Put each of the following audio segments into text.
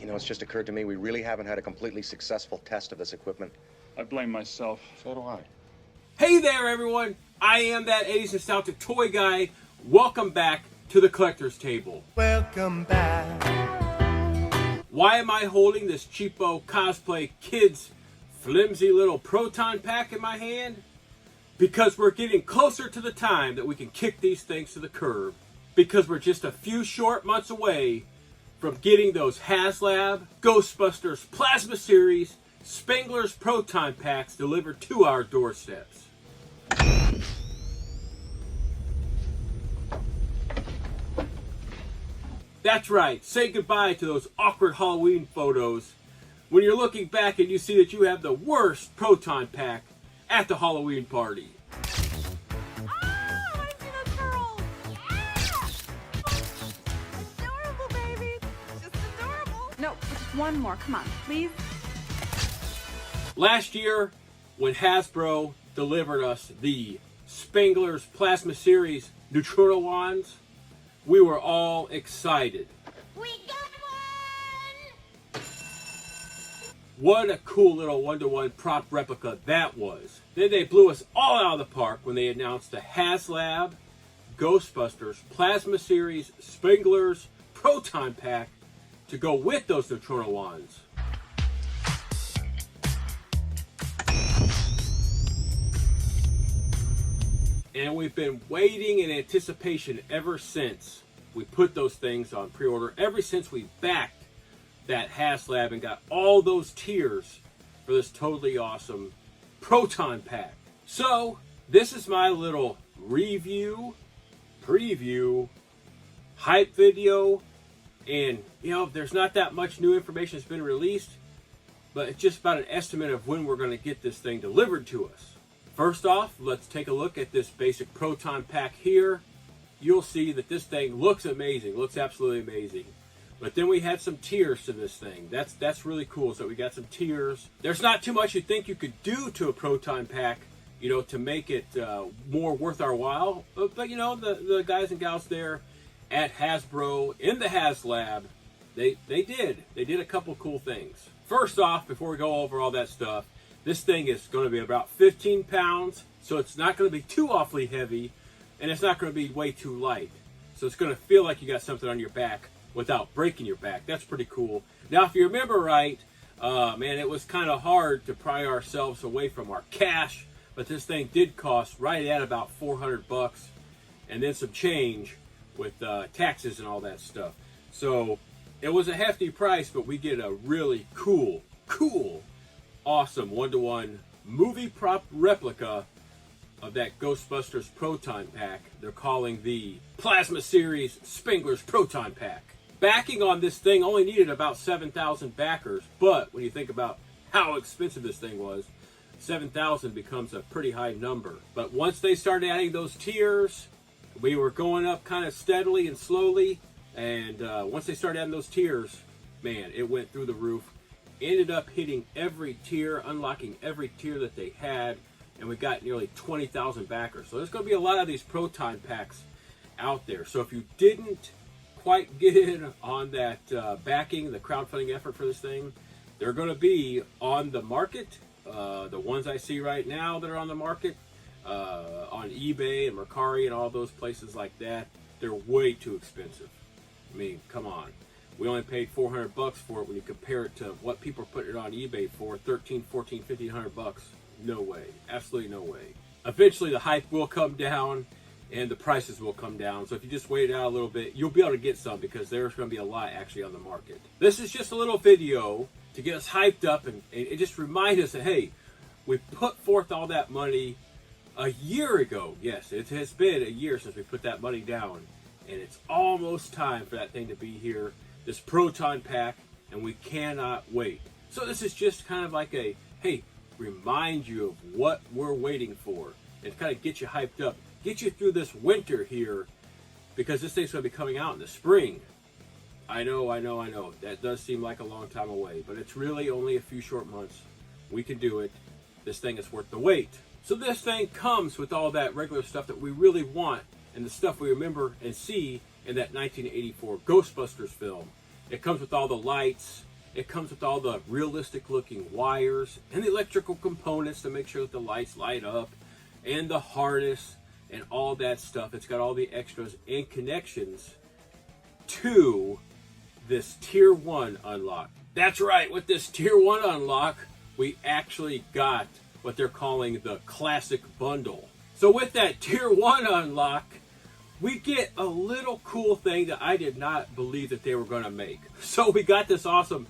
You know, it's just occurred to me we really haven't had a completely successful test of this equipment. I blame myself. So do I. Hey there, everyone. I am that 80s nostalgic toy guy. Welcome back to the collector's table. Welcome back. Why am I holding this cheapo cosplay kids flimsy little Proton pack in my hand? Because we're getting closer to the time that we can kick these things to the curb. Because we're just a few short months away from getting those HasLab, Ghostbusters Plasma Series, Spengler's Proton packs delivered to our doorsteps. That's right, say goodbye to those awkward Halloween photos when you're looking back and you see that you have the worst Proton pack at the Halloween party. Oh, I see the turtle! Yeah! Adorable, baby! Just adorable! No, just one more. Come on, please. Last year, when Hasbro delivered us the Spengler's Plasma Series Neutrino Wands, we were all excited. We got one! What a cool little one-to-one prop replica that was. Then they blew us all out of the park when they announced the HasLab, Ghostbusters Plasma Series Spengler's Proton Pack to go with those Neutrino Wands. And we've been waiting in anticipation ever since we put those things on pre-order, ever since we backed that HasLab and got all those tiers for this totally awesome Proton pack. So, this is my little review, preview, hype video, and you know, there's not that much new information that's been released, but it's just about an estimate of when we're going to get this thing delivered to us. First off, let's take a look at this basic Proton pack here. You'll see that this thing looks amazing, looks absolutely amazing. But then we had some tiers to this thing. That's really cool. So we got some tiers. There's not too much you think you could do to a Proton pack, you know, to make it more worth our while. But you know, the guys and gals there at Hasbro in the HasLab, they did a couple cool things. First off, before we go over all that stuff, this thing is going to be about 15 pounds, so it's not going to be too awfully heavy, and it's not going to be way too light. So it's going to feel like you got something on your back without breaking your back. That's pretty cool. Now, if you remember right, man, it was kind of hard to pry ourselves away from our cash, but this thing did cost right at about $400, and then some change with taxes and all that stuff. So it was a hefty price, but we get a really cool, awesome one-to-one movie prop replica of that Ghostbusters Proton pack. They're calling the Plasma Series Spengler's Proton pack. Backing on this thing only needed about 7,000 backers, but when you think about how expensive this thing was, 7,000 becomes a pretty high number. But once they started adding those tiers, we were going up kind of steadily and slowly, and once they started adding those tiers, man, it went through the roof. Ended up hitting every tier, unlocking every tier that they had, and we got nearly 20,000 backers. So there's going to be a lot of these Proton packs out there. So if you didn't quite get in on that backing, the crowdfunding effort for this thing, they're going to be on the market. The ones I see right now that are on the market, on eBay and Mercari and all those places like that, they're way too expensive. I mean, come on. We only paid $400 for it when you compare it to what people are putting it on eBay for, $1,300, $1,400, $1,500. No way. Absolutely no way. Eventually the hype will come down and the prices will come down. So if you just wait it out a little bit, you'll be able to get some because there's going to be a lot actually on the market. This is just a little video to get us hyped up and just remind us that, hey, we put forth all that money a year ago. Yes, it has been a year since we put that money down, and it's almost time for that thing to be here. This Proton pack, and we cannot wait. So this is just kind of like a, hey, remind you of what we're waiting for, and kind of get you hyped up, get you through this winter here, because this thing's going to be coming out in the spring. I know, that does seem like a long time away, but it's really only a few short months. We can do it. This thing is worth the wait. So this thing comes with all that regular stuff that we really want, and the stuff we remember and see in that 1984 Ghostbusters film. It comes with all the lights It comes with all the realistic looking wires and the electrical components to make sure that the lights light up, and the harness and all that stuff. It's got all the extras and connections to this Tier 1 unlock. That's right, with this Tier 1 unlock, we actually got what they're calling the Classic Bundle. So with that Tier 1 unlock, we get a little cool thing that I did not believe that they were going to make. So we got this awesome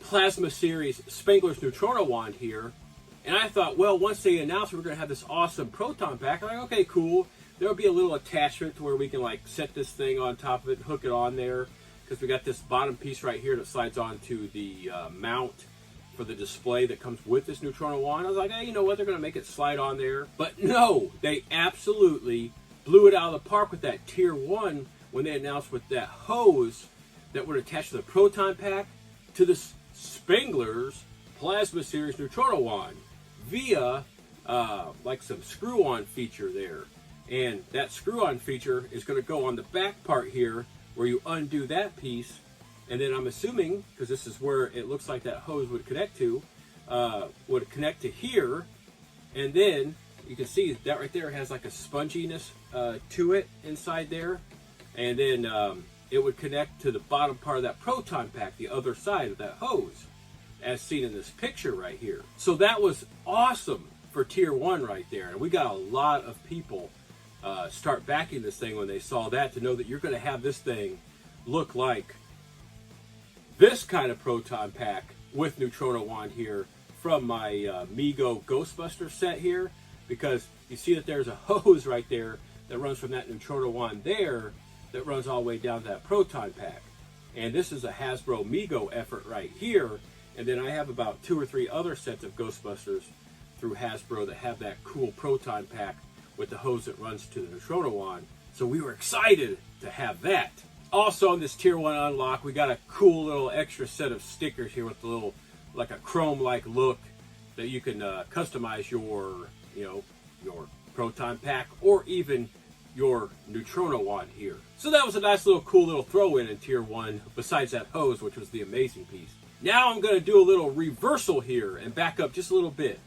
Plasma Series Spengler's Neutrona Wand here. And I thought, well, once they announced we were going to have this awesome Proton pack, I'm like, okay, cool. There'll be a little attachment to where we can like set this thing on top of it and hook it on there. Because we got this bottom piece right here that slides onto the mount for the display that comes with this Neutrona Wand. I was like, hey, you know what? They're going to make it slide on there. But no, they absolutely blew it out of the park with that Tier 1 when they announced with that hose that would attach to the Proton pack to the Spengler's Plasma Series Neutrona Wand via like some screw-on feature there. And that screw-on feature is going to go on the back part here where you undo that piece, and then I'm assuming, because this is where it looks like that hose would connect to here, and then you can see that right there has like a sponginess to it inside there, and then it would connect to the bottom part of that Proton pack, the other side of that hose, as seen in this picture right here. So that was awesome for Tier 1 right there, and we got a lot of people start backing this thing when they saw that, to know that you're going to have this thing look like this kind of Proton pack with Neutrona Wand here from my Mego Ghostbusters set here, because you see that there's a hose right there that runs from that Neutrona Wand there that runs all the way down to that Proton pack. And this is a Hasbro Mego effort right here, and then I have about 2 or 3 other sets of Ghostbusters through Hasbro that have that cool Proton pack with the hose that runs to the Neutrona Wand. So we were excited to have that. Also in this Tier 1 unlock, we got a cool little extra set of stickers here with a little, like a chrome-like look that you can customize your, your Proton pack or even your Neutrona Wand here. So that was a nice little cool little throw-in in Tier 1 besides that hose, which was the amazing piece. Now I'm going to do a little reversal here and back up just a little bit.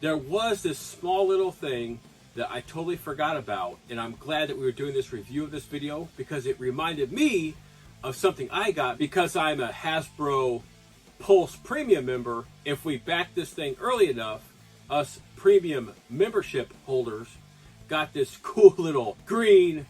There was this small little thing that I totally forgot about, and I'm glad that we were doing this review of this video because it reminded me of something I got because I'm a Hasbro Pulse Premium member. If we back this thing early enough, us premium membership holders got this cool little green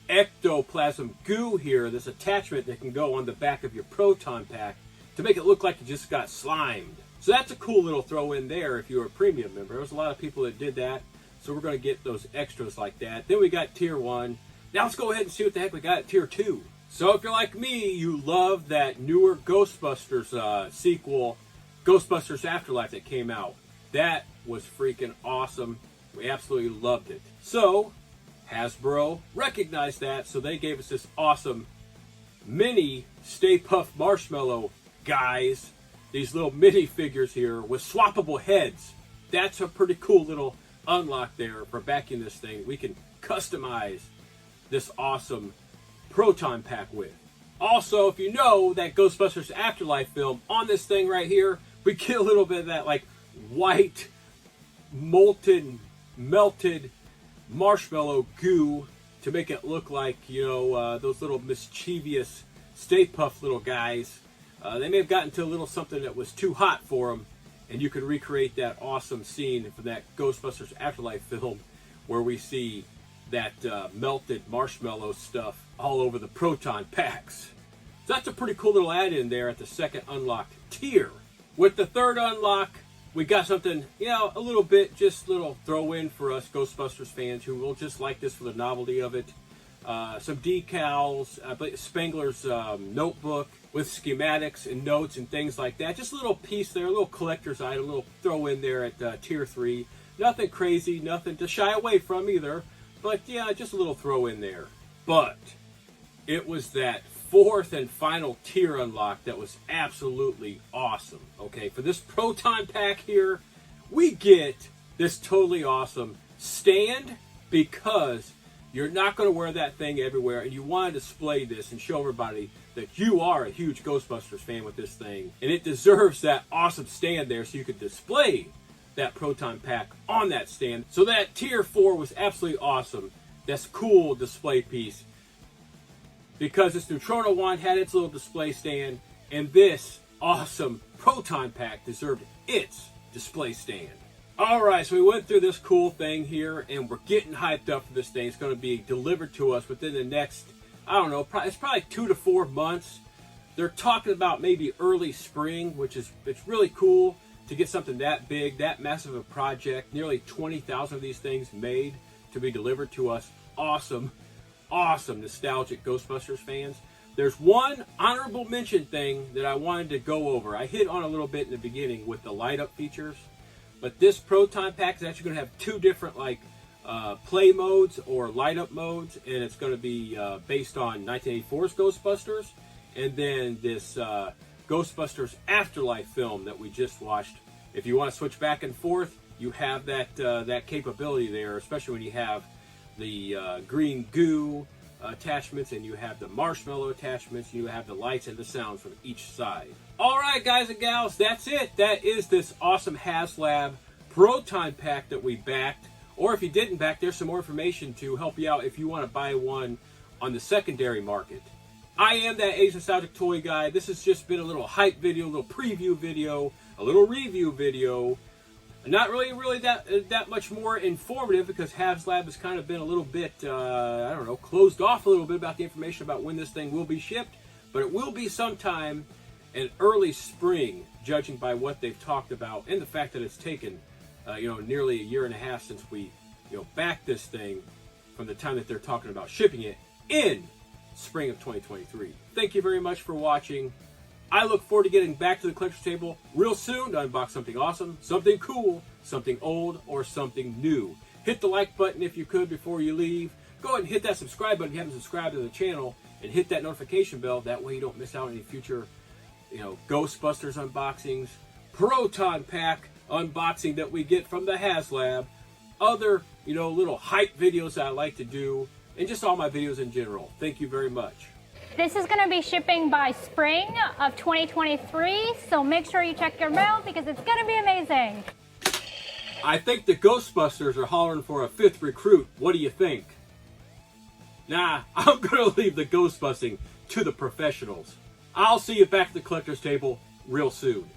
ectoplasm goo here, this attachment that can go on the back of your Proton pack to make it look like you just got slimed. So that's a cool little throw in there if you're a premium member. There was a lot of people that did that. So we're going to get those extras like that. Then we got Tier 1. Now let's go ahead and see what the heck we got at Tier 2. So if you're like me, you love that newer Ghostbusters sequel, Ghostbusters Afterlife, that came out. That was freaking awesome. We absolutely loved it. So Hasbro recognized that, so they gave us this awesome mini Stay Puft Marshmallow guys. These little mini figures here with swappable heads. That's a pretty cool little unlock there for backing this thing. We can customize this awesome Proton pack with. Also, if you know that Ghostbusters Afterlife film, on this thing right here, we get a little bit of that like white molten melted marshmallow goo to make it look like, those little mischievous Stay Puft little guys. They may have gotten to a little something that was too hot for them, and you can recreate that awesome scene from that Ghostbusters Afterlife film where we see that melted marshmallow stuff all over the Proton packs. So that's a pretty cool little add-in there at the second unlocked tier. With the third unlock, we got something, a little bit, just a little throw-in for us Ghostbusters fans who will just like this for the novelty of it. Some decals, Spengler's notebook with schematics and notes and things like that. Just a little piece there, a little collector's item, a little throw in there at Tier 3. Nothing crazy, nothing to shy away from either. But yeah, just a little throw in there. But it was that fourth and final tier unlock that was absolutely awesome. Okay, for this Proton pack here, we get this totally awesome stand, because you're not going to wear that thing everywhere, and you want to display this and show everybody that you are a huge Ghostbusters fan with this thing, and it deserves that awesome stand there so you could display that Proton pack on that stand. So that Tier 4 was absolutely awesome. That's a cool display piece, because this Neutrona one had its little display stand, and this awesome Proton pack deserved its display stand. Alright, so we went through this cool thing here, and we're getting hyped up for this thing. It's going to be delivered to us within the next, I don't know, it's probably 2 to 4 months. They're talking about maybe early spring, which is, it's really cool to get something that big, that massive a project. Nearly 20,000 of these things made to be delivered to us. Awesome, awesome nostalgic Ghostbusters fans. There's one honorable mention thing that I wanted to go over. I hit on a little bit in the beginning with the light up features, but this Proton pack is actually going to have 2 different play modes or light up modes, and it's going to be based on 1984's Ghostbusters, and then this Ghostbusters Afterlife film that we just watched. If you want to switch back and forth, you have that capability there, especially when you have the green goo attachments, and you have the marshmallow attachments, you have the lights and the sounds from each side. Alright guys and gals, that's it. That is this awesome HasLab Proton pack that we backed. Or if you didn't back, there's some more information to help you out if you want to buy one on the secondary market. I am that Asian Nostalgic Toy Guy. This has just been a little hype video, a little preview video, a little review video. Not really that much more informative, because HasLab has kind of been a little bit, I don't know, closed off a little bit about the information about when this thing will be shipped. But it will be sometime in early spring, judging by what they've talked about and the fact that it's taken, nearly a year and a half since we, backed this thing, from the time that they're talking about shipping it in spring of 2023. Thank you very much for watching. I look forward to getting back to the collector's table real soon to unbox something awesome, something cool, something old, or something new. Hit the like button if you could before you leave. Go ahead and hit that subscribe button if you haven't subscribed to the channel, and hit that notification bell. That way you don't miss out on any future, Ghostbusters unboxings, Proton pack unboxing that we get from the HasLab, other, little hype videos that I like to do, and just all my videos in general. Thank you very much. This is going to be shipping by spring of 2023, so make sure you check your mail because it's going to be amazing. I think the Ghostbusters are hollering for a 5th recruit. What do you think? Nah, I'm going to leave the Ghostbusting to the professionals. I'll see you back at the collector's table real soon.